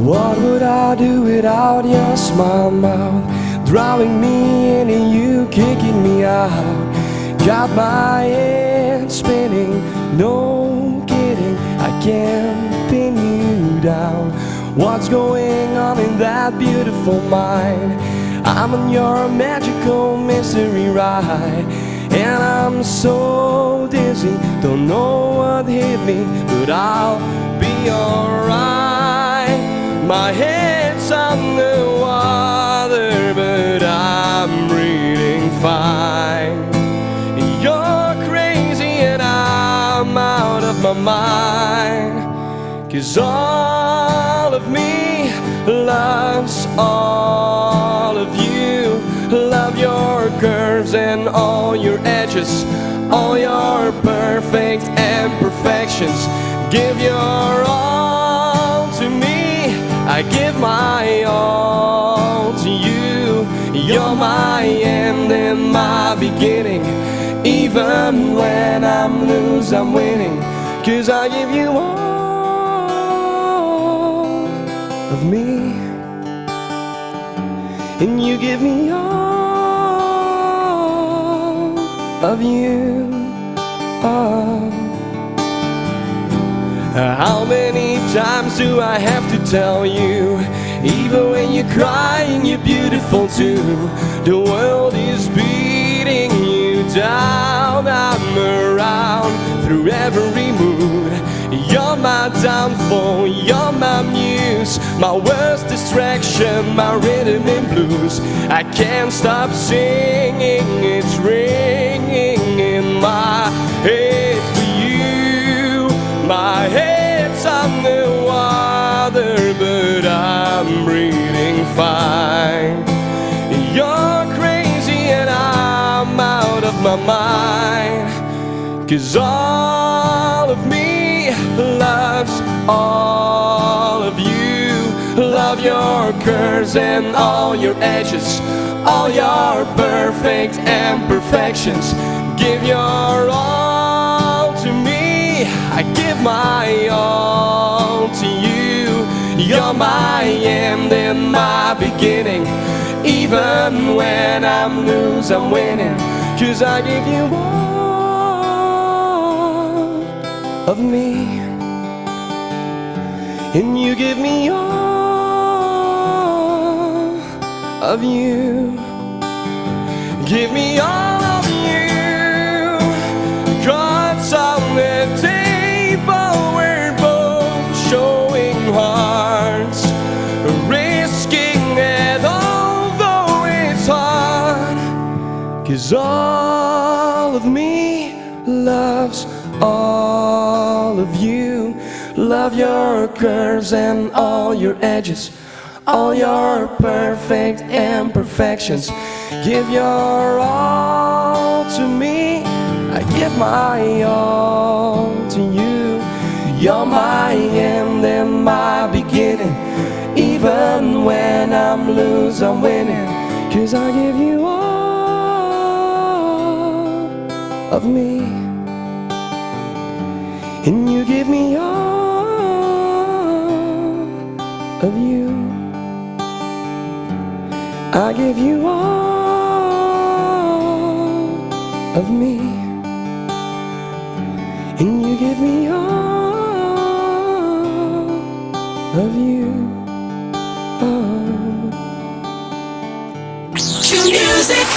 What would I do without your smile mouth, drowning me in and you kicking me out? Got my head spinning, no kidding, I can't pin you down. What's going on in that beautiful mind? I'm on your magical mystery ride, and I'm so dizzy, don't know what hit me, but I'll be alright. My head's underwater, but I'm breathing fine. You're crazy and I'm out of my mind, 'cause all of me loves all of you. Love your curves and all your edges, all your perfect imperfections. Give your all to me, I give my all to you. You're my end and my beginning. Even when I'm lose, I'm winning, 'cause I give you all of me, and you give me all of you. Oh. How many times do I have to tell you, even when you're crying, you're beautiful too. The world is beating you down. I'm around through every mood. You're my downfall, you're my muse, my worst distraction, my rhythm and blues. I can't stop singing, it's ringing in my head for you. My head's underwater, but I'm breathing fine. You're crazy and I'm out of my mind, 'cause all of me loves all of you. Love your curves and all your edges, all your perfect imperfections. Give your all to me, I give my all to you. You're my end and my beginning. Even when I'm lose, I'm winning, 'cause I give you all of me, and you give me all of you. Give me all of you. Cards on the table, we're both showing hearts, risking it although it's hard, 'cause all of me loves all of you. Love your curves and all your edges, all your perfect imperfections. Give your all to me, I give my all to you. You're my end and my beginning. Even when I'm lose, I'm winning, 'cause I give you all of me, and you give me all of you. I give you all of me, and you give me all of you. Oh. Music.